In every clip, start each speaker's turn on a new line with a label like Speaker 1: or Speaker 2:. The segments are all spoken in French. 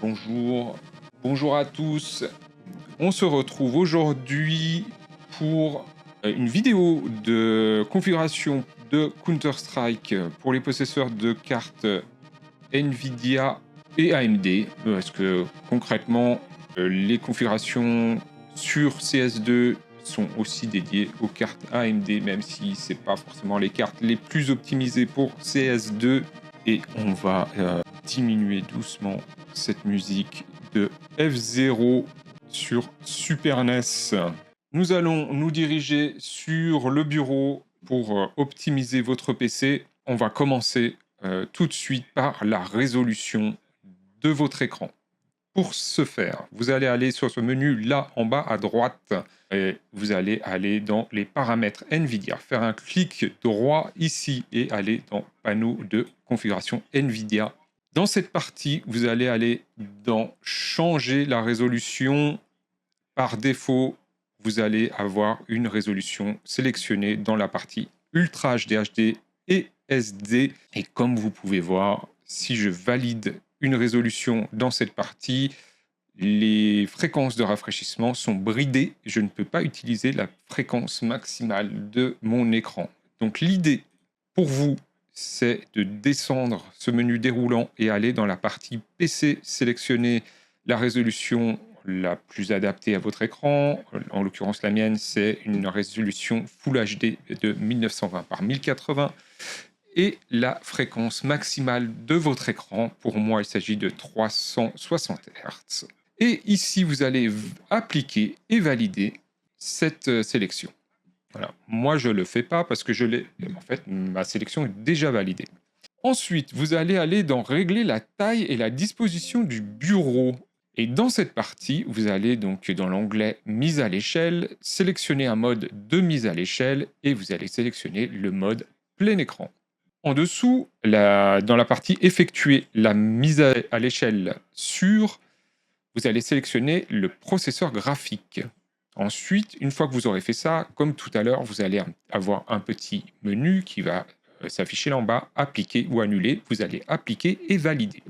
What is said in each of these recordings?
Speaker 1: Bonjour, bonjour à tous. On se retrouve aujourd'hui pour une vidéo de configuration de Counter-Strike pour les possesseurs de cartes Nvidia et AMD. Parce que concrètement, les configurations sur CS2 sont aussi dédiées aux cartes AMD, même si c'est pas forcément les cartes les plus optimisées pour CS2. Et on va diminuer doucement cette musique de F0 sur Super NES. Nous allons nous diriger sur le bureau pour optimiser votre PC. On va commencer tout de suite par la résolution de votre écran. Pour ce faire, vous allez aller sur ce menu là en bas à droite et vous allez aller dans les paramètres Nvidia, faire un clic droit ici et aller dans panneau de configuration Nvidia. Dans cette partie, vous allez aller dans changer la résolution. Par défaut, vous allez avoir une résolution sélectionnée dans la partie Ultra HD et SD. Et comme vous pouvez voir, si je valide une résolution dans cette partie, les fréquences de rafraîchissement sont bridées. Je ne peux pas utiliser la fréquence maximale de mon écran. Donc l'idée pour vous, c'est de descendre ce menu déroulant et aller dans la partie PC, sélectionner la résolution la plus adaptée à votre écran. En l'occurrence, la mienne, c'est une résolution Full HD de 1920 par 1080 et la fréquence maximale de votre écran. Pour moi, il s'agit de 360 Hz. Et ici, vous allez appliquer et valider cette sélection. Voilà. Moi, je ne le fais pas parce que en fait, ma sélection est déjà validée. Ensuite, vous allez aller dans régler la taille et la disposition du bureau. Et dans cette partie, vous allez donc dans l'onglet mise à l'échelle, sélectionner un mode de mise à l'échelle et vous allez sélectionner le mode plein écran. En dessous, dans la partie effectuer la mise à l'échelle sur, vous allez sélectionner le processeur graphique. Ensuite, une fois que vous aurez fait ça, comme tout à l'heure, vous allez avoir un petit menu qui va s'afficher là en bas, appliquer ou annuler. Vous allez appliquer et valider.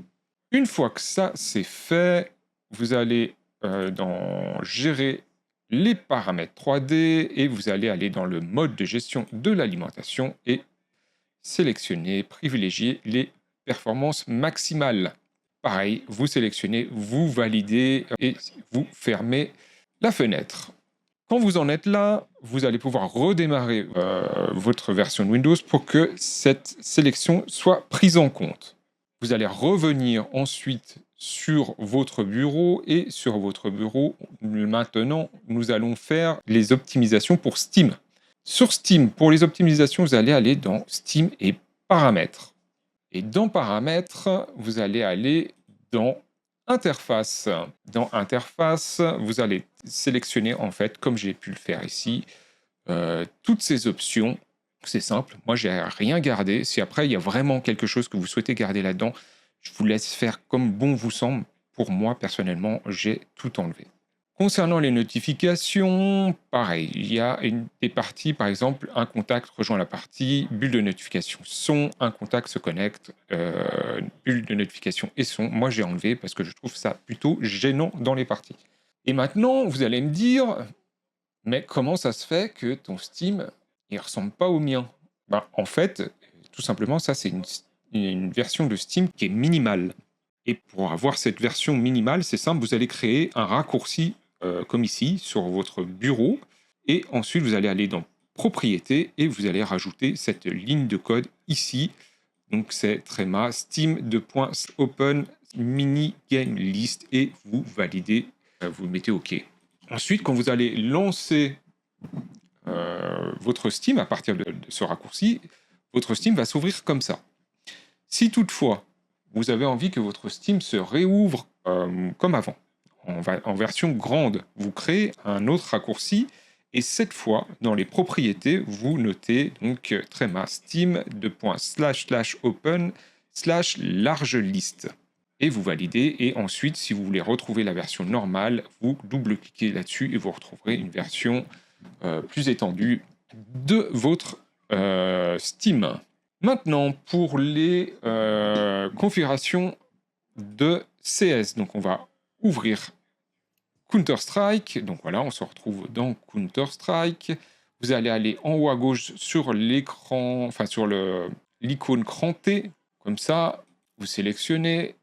Speaker 1: Une fois que ça c'est fait, vous allez dans gérer les paramètres 3D et vous allez aller dans le mode de gestion de l'alimentation et sélectionner, privilégier les performances maximales. Pareil, vous sélectionnez, vous validez et vous fermez la fenêtre. Quand vous en êtes là, vous allez pouvoir redémarrer votre version de Windows pour que cette sélection soit prise en compte. Vous allez revenir ensuite sur votre bureau et sur votre bureau, maintenant, nous allons faire les optimisations pour Steam. Sur Steam, pour les optimisations, vous allez aller dans Steam et Paramètres. Et dans Paramètres, vous allez aller dans Interface. Dans Interface, vous allez sélectionner, en fait, comme j'ai pu le faire ici, toutes ces options. C'est simple, moi j'ai rien gardé. Si après il y a vraiment quelque chose que vous souhaitez garder là-dedans, je vous laisse faire comme bon vous semble. Pour moi, personnellement, j'ai tout enlevé. Concernant les notifications, pareil, il y a des parties, par exemple, un contact rejoint la partie, bulle de notification son, un contact se connecte, bulle de notification et son. Moi, j'ai enlevé parce que je trouve ça plutôt gênant dans les parties. Et maintenant, vous allez me dire, mais comment ça se fait que ton Steam, il ressemble pas au mien? Ben, en fait, tout simplement, ça, c'est une version de Steam qui est minimale. Et pour avoir cette version minimale, c'est simple, vous allez créer un raccourci comme ici sur votre bureau et ensuite vous allez aller dans propriétés et vous allez rajouter cette ligne de code ici. Donc c'est tréma steam open mini game list et vous validez, vous mettez OK. Ensuite, quand vous allez lancer votre Steam à partir de ce raccourci, votre Steam va s'ouvrir comme ça. Si toutefois vous avez envie que votre Steam se réouvre comme avant, en version grande, vous créez un autre raccourci et cette fois, dans les propriétés, vous notez donc tréma steam //open /large list et vous validez. Et ensuite, si vous voulez retrouver la version normale, vous double-cliquez là-dessus et vous retrouverez une version plus étendue de votre Steam. Maintenant, pour les configurations de CS. Donc on va ouvrir Counter-Strike. Donc voilà, on se retrouve dans Counter-Strike. Vous allez aller en haut à gauche sur l'écran, enfin sur l'icône crantée. Comme ça, vous sélectionnez.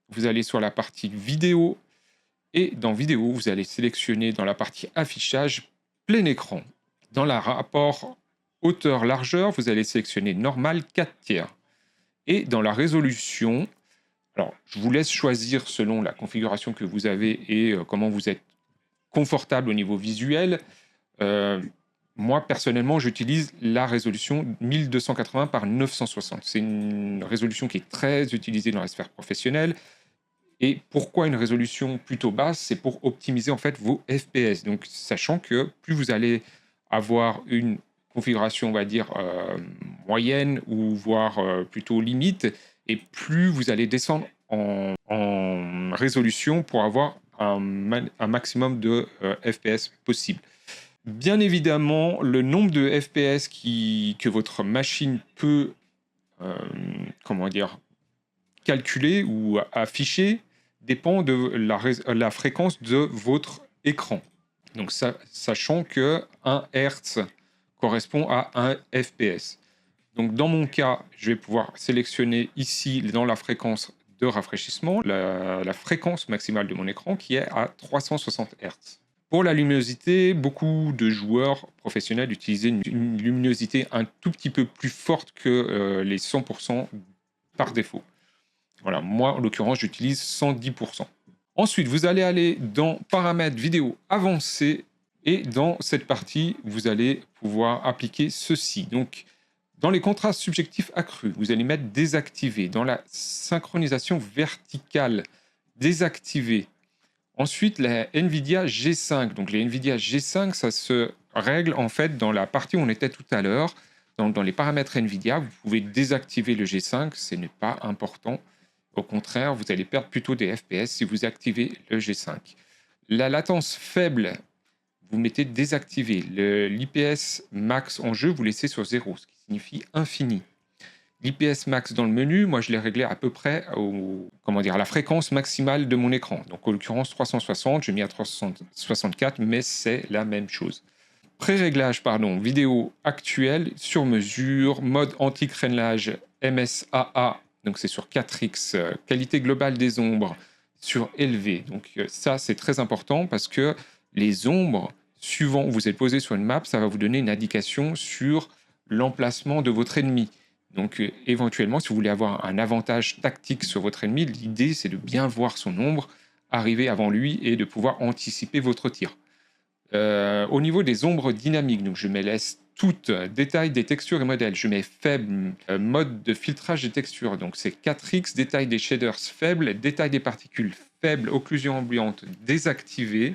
Speaker 1: Vous allez sur la partie vidéo. Et dans vidéo, vous allez sélectionner dans la partie affichage plein écran. Dans le rapport hauteur-largeur, vous allez sélectionner normal 4/3. Et dans la résolution, alors je vous laisse choisir selon la configuration que vous avez et comment vous êtes confortable au niveau visuel. Moi, personnellement, j'utilise la résolution 1280 par 960. C'est une résolution qui est très utilisée dans la sphère professionnelle. Et pourquoi une résolution plutôt basse? C'est pour optimiser en fait vos FPS. Donc, sachant que plus vous allez avoir une configuration, on va dire, moyenne ou voire plutôt limite, et plus vous allez descendre en résolution pour avoir un maximum de FPS possible. Bien évidemment, le nombre de FPS que votre machine peut, comment dire, calculer ou afficher dépend de la fréquence de votre écran. Donc, sachant que 1 Hz correspond à 1 FPS. Donc, dans mon cas, je vais pouvoir sélectionner ici, dans la fréquence de rafraîchissement, la fréquence maximale de mon écran qui est à 360 Hz. Pour la luminosité, beaucoup de joueurs professionnels utilisent une luminosité un tout petit peu plus forte que les 100% par défaut. Voilà, moi, en l'occurrence, j'utilise 110%. Ensuite, vous allez aller dans paramètres vidéo avancés et dans cette partie, vous allez pouvoir appliquer ceci. Donc, dans les contrastes subjectifs accrus, vous allez mettre désactivé. Dans la synchronisation verticale, désactivé. Ensuite, la NVIDIA G5. Donc, les NVIDIA G5, ça se règle en fait dans la partie où on était tout à l'heure. Dans les paramètres NVIDIA, vous pouvez désactiver le G5, ce n'est pas important. Au contraire, vous allez perdre plutôt des FPS si vous activez le G5. La latence faible, vous mettez désactivé. L'IPS max en jeu, vous laissez sur 0, ce qui signifie infini. L'IPS max dans le menu, moi je l'ai réglé à peu près à la fréquence maximale de mon écran. Donc en l'occurrence 360, j'ai mis à 364, mais c'est la même chose. Pré-réglage, vidéo actuelle, sur mesure, mode anti-crénelage MSAA, donc c'est sur 4X, qualité globale des ombres sur élevé. Donc ça c'est très important parce que les ombres, suivant où vous êtes posé sur une map, ça va vous donner une indication sur l'emplacement de votre ennemi. Donc éventuellement, si vous voulez avoir un avantage tactique sur votre ennemi, l'idée c'est de bien voir son ombre arriver avant lui et de pouvoir anticiper votre tir. Au niveau des ombres dynamiques, donc je me laisse toutes, détail des textures et modèles, je mets faible, mode de filtrage des textures, donc c'est 4X, détail des shaders faible, détail des particules faible, occlusion ambiante désactivée,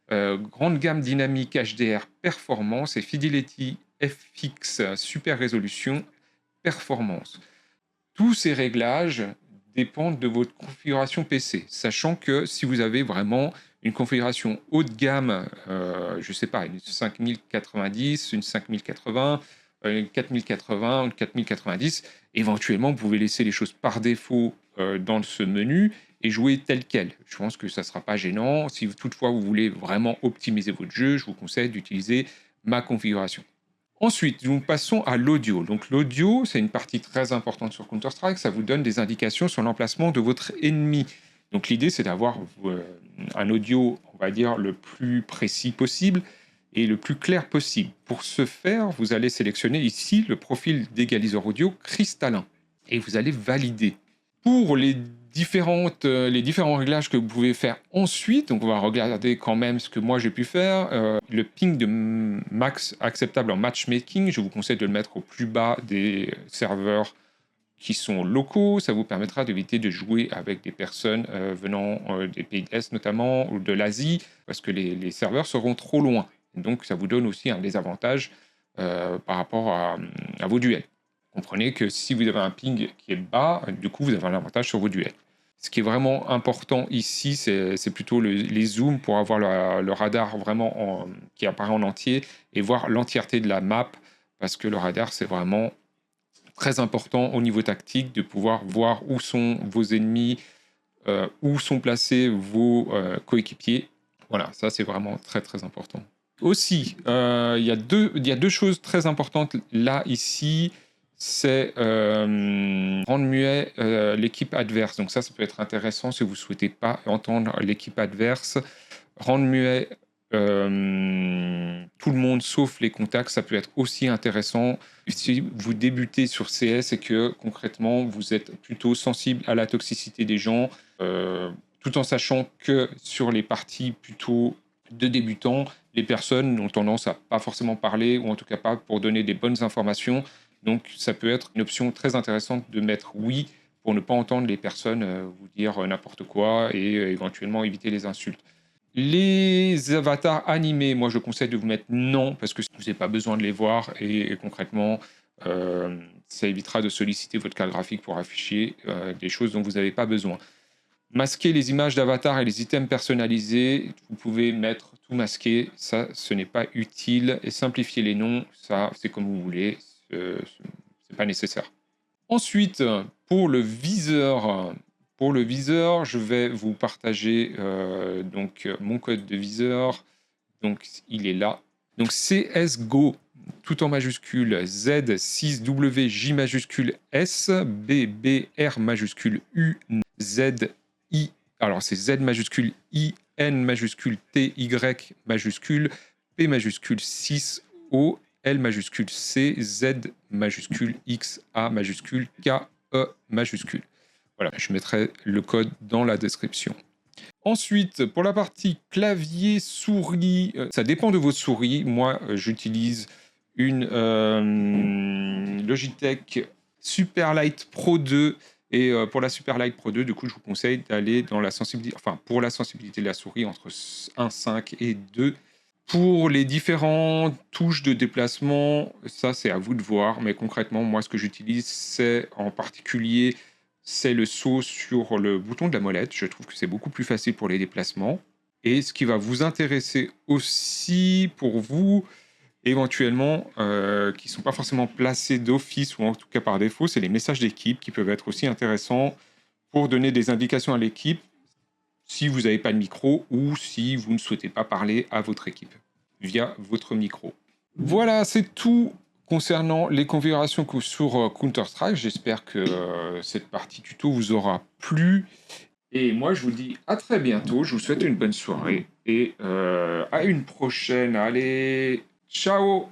Speaker 1: grande gamme dynamique HDR performance et Fidelity FX super résolution performance. Tous ces réglages dépendent de votre configuration PC, sachant que si vous avez vraiment une configuration haut de gamme, je ne sais pas, une 5090, une 5080, une 4080, une 4090, éventuellement, vous pouvez laisser les choses par défaut dans ce menu et jouer tel quel. Je pense que ça ne sera pas gênant. Si toutefois vous voulez vraiment optimiser votre jeu, je vous conseille d'utiliser ma configuration. Ensuite, nous passons à l'audio. Donc l'audio, c'est une partie très importante sur Counter-Strike. Ça vous donne des indications sur l'emplacement de votre ennemi. Donc l'idée, c'est d'avoir un audio, on va dire, le plus précis possible et le plus clair possible. Pour ce faire, vous allez sélectionner ici le profil d'égaliseur audio cristallin et vous allez valider. Pour les différents réglages que vous pouvez faire ensuite, donc on va regarder quand même ce que moi j'ai pu faire. Le ping de max acceptable en matchmaking, je vous conseille de le mettre au plus bas des serveurs qui sont locaux. Ça vous permettra d'éviter de jouer avec des personnes venant des pays de l'Est notamment, ou de l'Asie, parce que les serveurs seront trop loin. Donc ça vous donne aussi un désavantage par rapport à vos duels. Comprenez que si vous avez un ping qui est bas, du coup vous avez un avantage sur vos duels. Ce qui est vraiment important ici, c'est plutôt les zooms pour avoir le radar vraiment qui apparaît en entier et voir l'entièreté de la map, parce que le radar, c'est vraiment très important au niveau tactique de pouvoir voir où sont vos ennemis où sont placés vos coéquipiers. Voilà, ça c'est vraiment très très important. Aussi, il y a deux choses très importantes là, ici. C'est rendre muet l'équipe adverse. Donc ça peut être intéressant si vous ne souhaitez pas entendre l'équipe adverse. Rendre muet tout le monde sauf les contacts, ça peut être aussi intéressant si vous débutez sur CS et que concrètement vous êtes plutôt sensible à la toxicité des gens, tout en sachant que sur les parties plutôt de débutants, les personnes ont tendance à pas forcément parler, ou en tout cas pas pour donner des bonnes informations. Donc ça peut être une option très intéressante de mettre oui pour ne pas entendre les personnes vous dire n'importe quoi et éventuellement éviter les insultes. Les avatars animés, moi je conseille de vous mettre non, parce que vous n'avez pas besoin de les voir et concrètement, ça évitera de solliciter votre carte graphique pour afficher des choses dont vous n'avez pas besoin. Masquer les images d'avatar et les items personnalisés, vous pouvez mettre tout masqué, ça ce n'est pas utile. Et simplifier les noms, ça c'est comme vous voulez, c'est pas nécessaire. Ensuite, pour le viseur, je vais vous partager donc mon code de viseur. Donc il est là. Donc CSGO, tout en majuscule, Z6WJ majuscule S, BBR majuscule U, ZI. Alors c'est Z majuscule I, N majuscule T, Y majuscule, P majuscule 6, O, L majuscule C, Z majuscule X, A majuscule K, E majuscule. Voilà, je mettrai le code dans la description. Ensuite, pour la partie clavier souris, ça dépend de vos souris. Moi, j'utilise une Logitech Superlight Pro 2. Et pour la Superlight Pro 2, du coup, je vous conseille d'aller dans la sensibilité, enfin, pour la sensibilité de la souris, entre 1,5 et 2. Pour les différentes touches de déplacement, ça c'est à vous de voir, mais concrètement, moi ce que j'utilise, c'est en particulier, c'est le saut sur le bouton de la molette. Je trouve que c'est beaucoup plus facile pour les déplacements. Et ce qui va vous intéresser aussi pour vous, éventuellement, qui ne sont pas forcément placés d'office ou en tout cas par défaut, c'est les messages d'équipe qui peuvent être aussi intéressants pour donner des indications à l'équipe si vous n'avez pas de micro ou si vous ne souhaitez pas parler à votre équipe via votre micro. Voilà, c'est tout concernant les configurations sur Counter-Strike. J'espère que cette partie tuto vous aura plu. Et moi, je vous dis à très bientôt. Je vous souhaite une bonne soirée et à une prochaine. Allez, ciao!